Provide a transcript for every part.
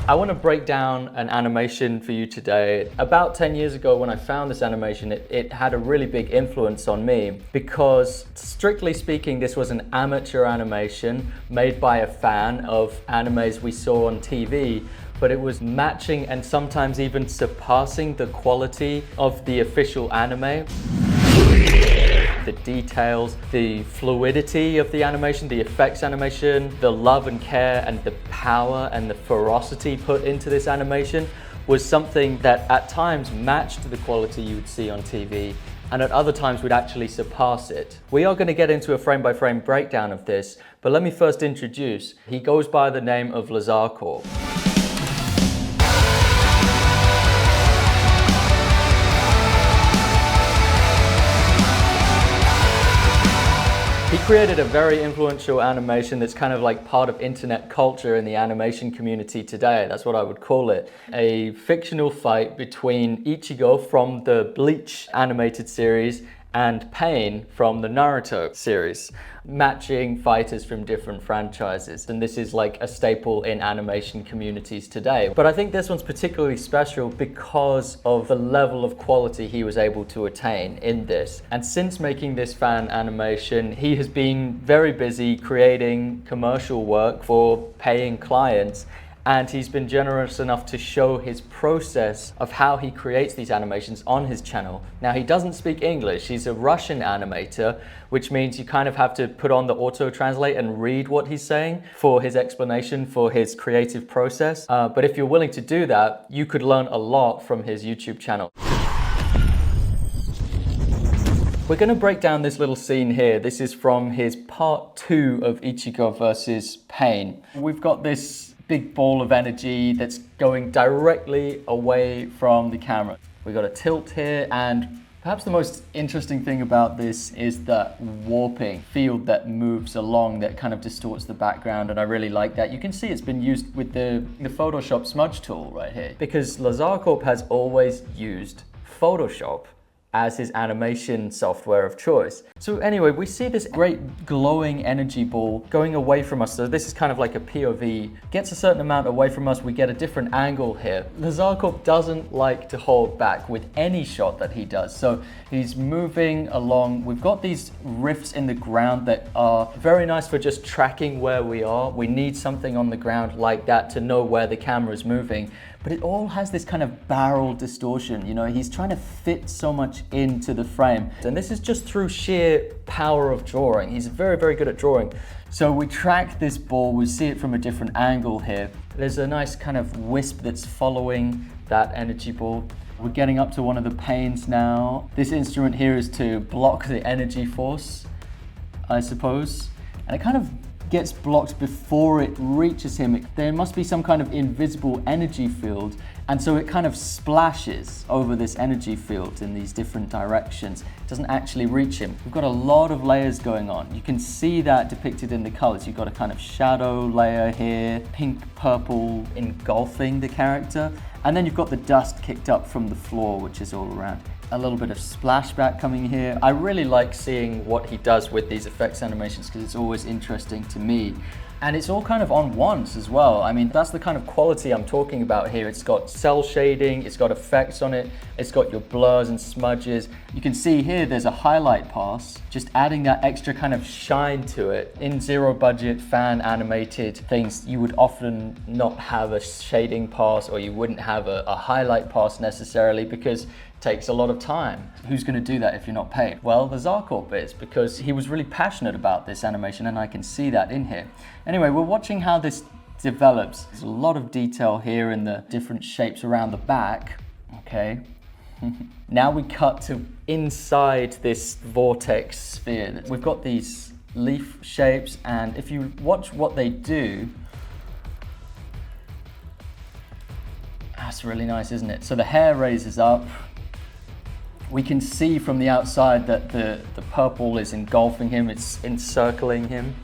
I want to break down an animation for you today. About 10 years ago when I found this animation, it had a really big influence on me because, strictly speaking, this was an amateur animation made by a fan of animes we saw on TV, but it was matching and sometimes even surpassing the quality of the official anime. The details, the fluidity of the animation, the effects animation, the love and care and the power and the ferocity put into this animation was something that at times matched the quality you would see on TV, and at other times would actually surpass it. We are going to get into a frame-by-frame breakdown of this, but let me first introduce. He goes by the name of Lazar Corp. He created a very influential animation that's kind of like part of internet culture in the animation community today. That's what I would call it. A fictional fight between Ichigo from the Bleach animated series and Pain from the Naruto series, matching fighters from different franchises. And this is like a staple in animation communities today. But I think this one's particularly special because of the level of quality he was able to attain in this. And since making this fan animation, he has been very busy creating commercial work for paying clients. And he's been generous enough to show his process of how he creates these animations on his channel. Now, he doesn't speak English. He's a Russian animator, which means you kind of have to put on the auto-translate and read what he's saying for his explanation for his creative process. But if you're willing to do that, you could learn a lot from his YouTube channel. We're going to break down this little scene here. This is from his part 2 of Ichigo versus Pain. We've got this big ball of energy that's going directly away from the camera. We've got a tilt here, and perhaps the most interesting thing about this is that warping field that moves along that kind of distorts the background, and I really like that. You can see it's been used with the Photoshop smudge tool right here, because Lazar Corp has always used Photoshop as his animation software of choice. So anyway, we see this great glowing energy ball going away from us. So this is kind of like a POV, gets a certain amount away from us, we get a different angle here. Lazar Corp doesn't like to hold back with any shot that he does. So he's moving along. We've got these rifts in the ground that are very nice for just tracking where we are. We need something on the ground like that to know where the camera is moving. But it all has this kind of barrel distortion. You know, he's trying to fit so much into the frame. And this is just through sheer power of drawing. He's very, very good at drawing. So we track this ball, we see it from a different angle here. There's a nice kind of wisp that's following that energy ball. We're getting up to one of the panes now. This instrument here is to block the energy force, I suppose. And it kind of gets blocked before it reaches him. There must be some kind of invisible energy field, and so it kind of splashes over this energy field in these different directions. It doesn't actually reach him. We've got a lot of layers going on. You can see that depicted in the colors. You've got a kind of shadow layer here, pink, purple, engulfing the character, and then you've got the dust kicked up from the floor, which is all around. A little bit of splashback coming here. I really like seeing what he does with these effects animations because it's always interesting to me. And it's all kind of on once as well. I mean, that's the kind of quality I'm talking about here. It's got cell shading, it's got effects on it, it's got your blurs and smudges. You can see here there's a highlight pass, just adding that extra kind of shine to it. In zero budget fan animated things, you would often not have a shading pass, or you wouldn't have a highlight pass necessarily because takes a lot of time. Who's going to do that if you're not paid? Well, the Lazar Corp is, because he was really passionate about this animation, and I can see that in here. Anyway, we're watching how this develops. There's a lot of detail here in the different shapes around the back. Okay. Now we cut to inside this vortex sphere. We've got these leaf shapes, and if you watch what they do, that's really nice, isn't it? So the hair raises up. We can see from the outside that the purple is engulfing him, it's encircling him.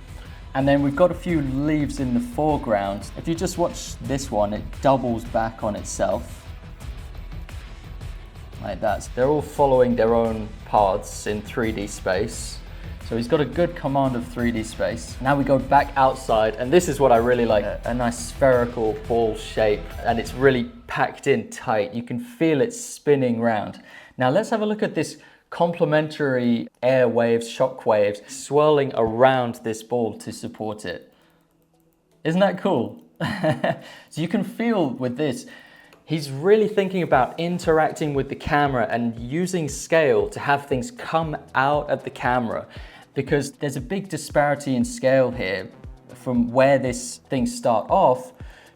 And then we've got a few leaves in the foreground. If you just watch this one, it doubles back on itself. like that. So they're all following their own paths in 3D space. So he's got a good command of 3D space. Now we go back outside, and this is what I really like, a nice spherical ball shape, and it's really packed in tight. You can feel it spinning round. Now let's have a look at this complementary air waves, shock waves, swirling around this ball to support it. Isn't that cool? So you can feel with this, he's really thinking about interacting with the camera and using scale to have things come out of the camera, because there's a big disparity in scale here from where these things start off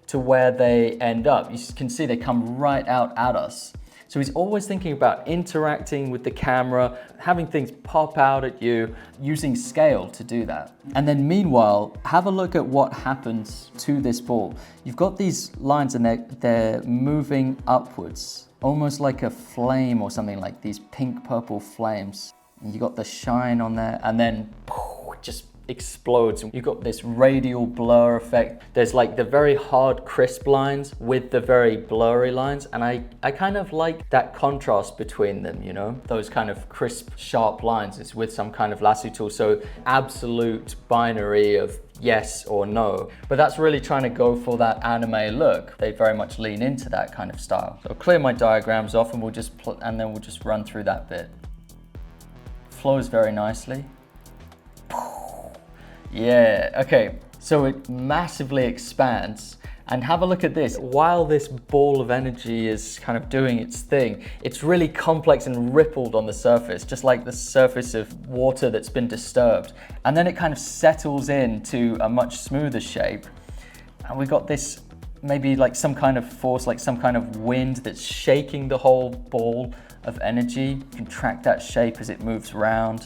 to where they end up. You can see they come right out at us. So he's always thinking about interacting with the camera, having things pop out at you, using scale to do that. And then meanwhile, have a look at what happens to this ball. You've got these lines and they're moving upwards, almost like a flame or something, like these pink purple flames. And you got the shine on there, and then it just explodes. You've got this radial blur effect. There's like the very hard crisp lines with the very blurry lines, and I kind of like that contrast between them, you know, those kind of crisp sharp lines. It's with some kind of lasso tool, so absolute binary of yes or no, but that's really trying to go for that anime look. They very much lean into that kind of style. So I'll clear my diagrams off, and then we'll just run through that bit. Flows very nicely. Yeah, okay, so it massively expands, and have a look at this. While this ball of energy is kind of doing its thing, it's really complex and rippled on the surface, just like the surface of water that's been disturbed. And then it kind of settles into a much smoother shape. And we got this maybe like some kind of force, like some kind of wind that's shaking the whole ball of energy. You can track that shape as it moves around.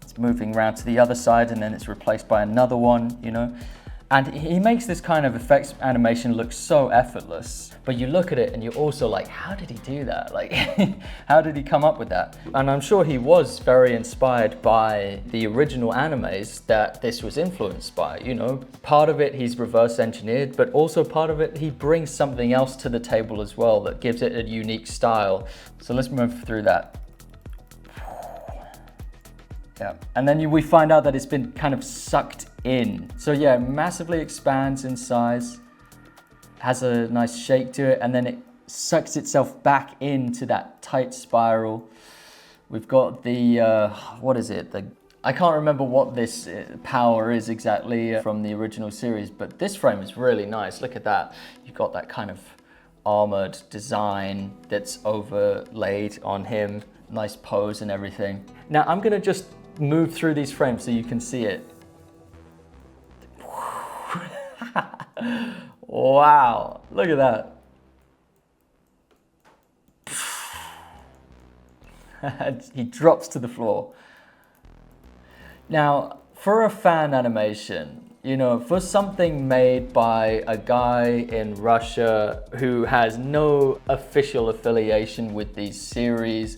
It's moving around to the other side, and then it's replaced by another one, you know. And he makes this kind of effects animation look so effortless, but you look at it and you're also like, how did he do that? Like, how did he come up with that? And I'm sure he was very inspired by the original animes that this was influenced by, you know. Part of it he's reverse engineered, but also part of it he brings something else to the table as well that gives it a unique style. So let's move through that. Yeah. And then we find out that it's been kind of sucked in. So yeah, it massively expands in size, has a nice shake to it, and then it sucks itself back into that tight spiral. We've got the, what is it? I can't remember what this power is exactly from the original series, but this frame is really nice. Look at that. You've got that kind of armored design that's overlaid on him. Nice pose and everything. Now I'm gonna just move through these frames so you can see it. Wow, look at that. He drops to the floor. Now, for a fan animation, you know, for something made by a guy in Russia who has no official affiliation with these series,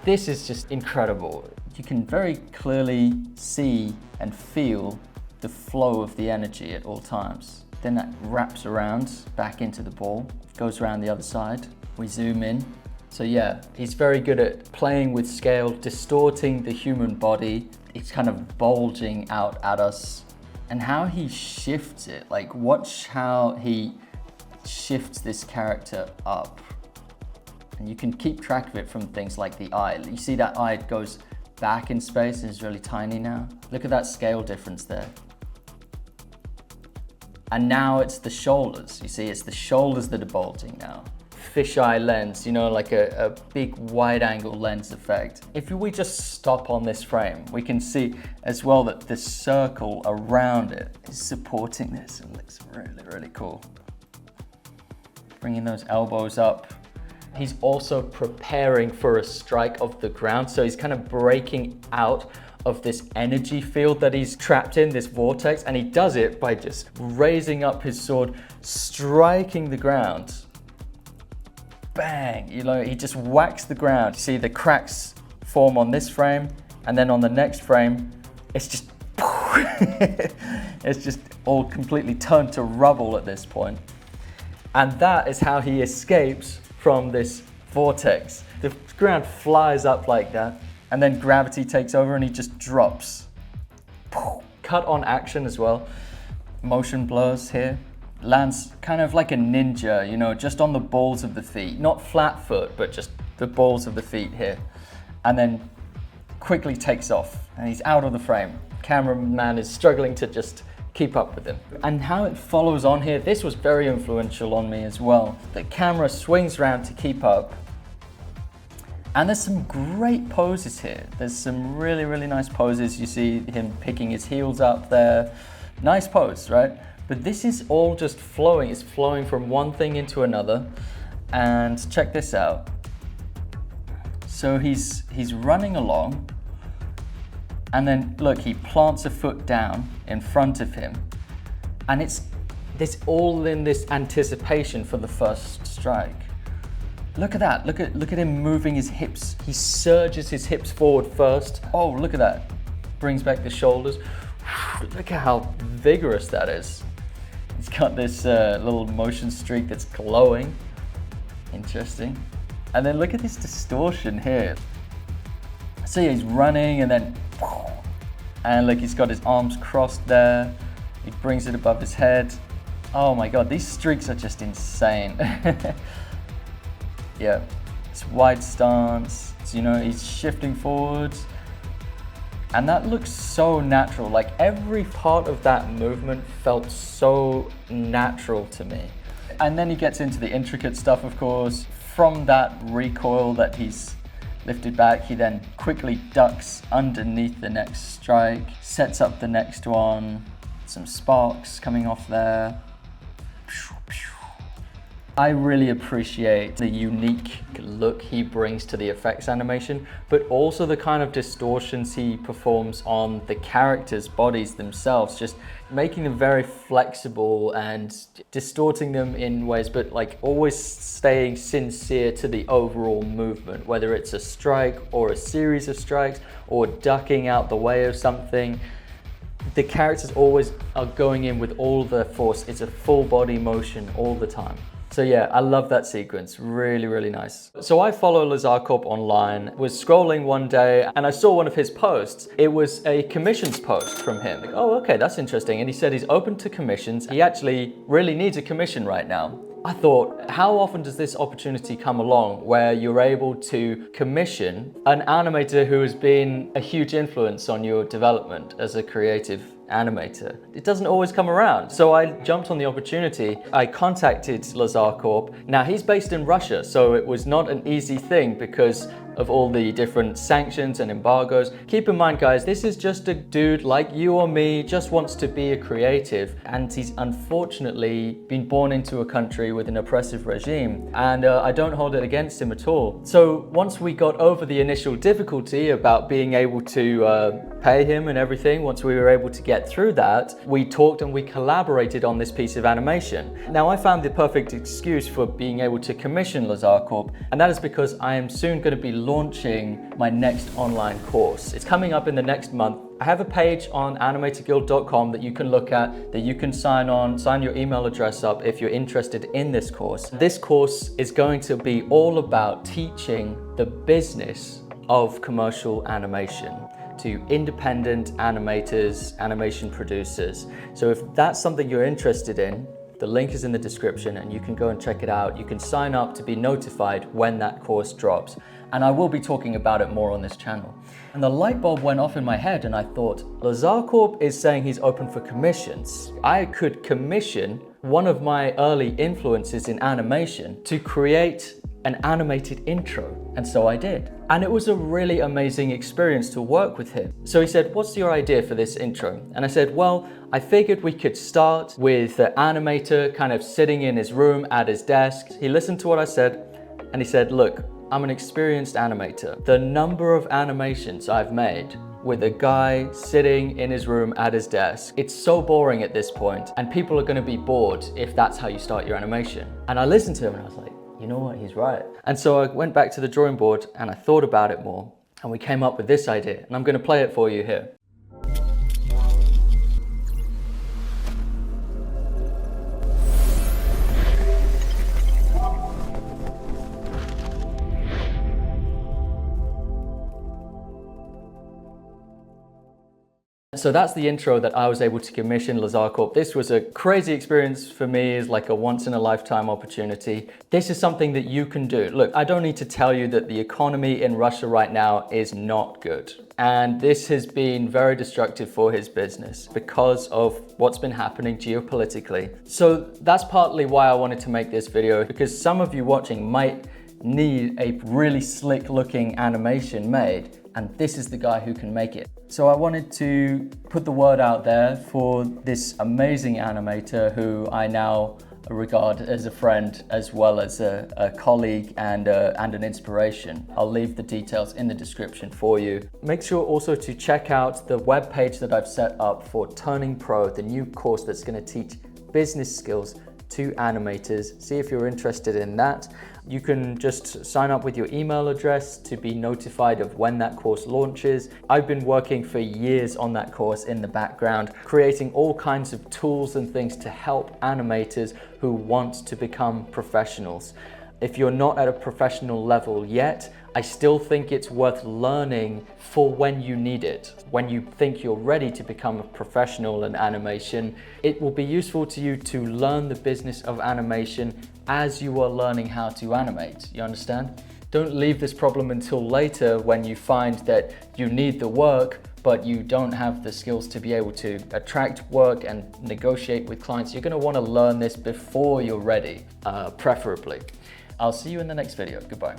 this is just incredible. You can very clearly see and feel the flow of the energy at all times. Then that wraps around back into the ball, goes around the other side. We zoom in. So yeah, he's very good at playing with scale, distorting the human body. It's kind of bulging out at us. And how he shifts it, like watch how he shifts this character up. And you can keep track of it from things like the eye. You see that eye goes back in space and is really tiny now. Look at that scale difference there. And now it's the shoulders. You see, it's the shoulders that are bulging now. Fisheye lens, you know, like a big wide angle lens effect. If we just stop on this frame, we can see as well that the circle around it is supporting this. It looks really, really cool. Bringing those elbows up. He's also preparing for a strike of the ground. So he's kind of breaking out of this energy field that he's trapped in, this vortex, and he does it by just raising up his sword, striking the ground. Bang, you know, he just whacks the ground. You see the cracks form on this frame, and then on the next frame, it's just, it's just all completely turned to rubble at this point. And that is how he escapes from this vortex. The ground flies up like that, and then gravity takes over and he just drops. Cut on action as well. Motion blurs here. Lands kind of like a ninja, you know, just on the balls of the feet. Not flat foot, but just the balls of the feet here. And then quickly takes off and he's out of the frame. Cameraman is struggling to just keep up with him. And how it follows on here, this was very influential on me as well. The camera swings around to keep up. And there's some great poses here. There's some really, really nice poses. You see him picking his heels up there. Nice pose, right? But this is all just flowing. It's flowing from one thing into another. And check this out. So he's running along. And then look, he plants a foot down in front of him. And it's all in this anticipation for the first strike. Look at that, look at him moving his hips. He surges his hips forward first. Oh, look at that. Brings back the shoulders. Look at how vigorous that is. He's got this little motion streak that's glowing. Interesting. And then look at this distortion here. So yeah, he's running and look, he's got his arms crossed there. He brings it above his head. Oh my God, these streaks are just insane. Yeah, it's wide stance, you know, he's shifting forwards. And that looks so natural. Like every part of that movement felt so natural to me. And then he gets into the intricate stuff, of course. From that recoil that he's lifted back, he then quickly ducks underneath the next strike, sets up the next one, some sparks coming off there. I really appreciate the unique look he brings to the effects animation, but also the kind of distortions he performs on the characters' bodies themselves, just making them very flexible and distorting them in ways, but like always staying sincere to the overall movement, whether it's a strike or a series of strikes or ducking out the way of something. The characters always are going in with all the force. It's a full body motion all the time. So yeah, I love that sequence, really, really nice. So I follow Lazar Corp online, was scrolling one day and I saw one of his posts. It was a commissions post from him. Like, oh, okay, that's interesting. And he said he's open to commissions. He actually really needs a commission right now. I thought, how often does this opportunity come along where you're able to commission an animator who has been a huge influence on your development as a creative animator? It doesn't always come around. So I jumped on the opportunity. I contacted Lazar Corp. Now he's based in Russia, so it was not an easy thing because of all the different sanctions and embargoes. Keep in mind, guys, this is just a dude like you or me, just wants to be a creative, and he's unfortunately been born into a country with an oppressive regime, and I don't hold it against him at all. So once we got over the initial difficulty about being able to pay him and everything, once we were able to get through that, we talked and we collaborated on this piece of animation. Now I found the perfect excuse for being able to commission Lazar Corp, and that is because I am soon going to be launching my next online course. It's coming up in the next month. I have a page on animatorguild.com that you can look at, that you can sign your email address up if you're interested in this course. This course is going to be all about teaching the business of commercial animation to independent animators, animation producers. So if that's something you're interested in, the link is in the description and you can go and check it out. You can sign up to be notified when that course drops. And I will be talking about it more on this channel. And the light bulb went off in my head and I thought, Lazar Corp is saying he's open for commissions. I could commission one of my early influences in animation to create an animated intro. And so I did. And it was a really amazing experience to work with him. So he said, what's your idea for this intro? And I said, well, I figured we could start with the animator kind of sitting in his room at his desk. He listened to what I said and he said, look, I'm an experienced animator. The number of animations I've made with a guy sitting in his room at his desk, it's so boring at this point, and people are gonna be bored if that's how you start your animation. And I listened to him and I was like, you know what, he's right. And so I went back to the drawing board and I thought about it more and we came up with this idea, and I'm gonna play it for you here. So that's the intro that I was able to commission Lazar Corp. This was a crazy experience for me. It's like a once in a lifetime opportunity. This is something that you can do. Look, I don't need to tell you that the economy in Russia right now is not good. And this has been very destructive for his business because of what's been happening geopolitically. So that's partly why I wanted to make this video, because some of you watching might need a really slick looking animation made, and this is the guy who can make it. So I wanted to put the word out there for this amazing animator who I now regard as a friend as well as a colleague and an inspiration. I'll leave the details in the description for you. Make sure also to check out the webpage that I've set up for Turning Pro, the new course that's going to teach business skills to animators. See if you're interested in that. You can just sign up with your email address to be notified of when that course launches. I've been working for years on that course in the background, creating all kinds of tools and things to help animators who want to become professionals. If you're not at a professional level yet, I still think it's worth learning for when you need it. When you think you're ready to become a professional in animation, it will be useful to you to learn the business of animation as you are learning how to animate. You understand? Don't leave this problem until later when you find that you need the work, but you don't have the skills to be able to attract work and negotiate with clients. You're going to want to learn this before you're ready, preferably. I'll see you in the next video. Goodbye.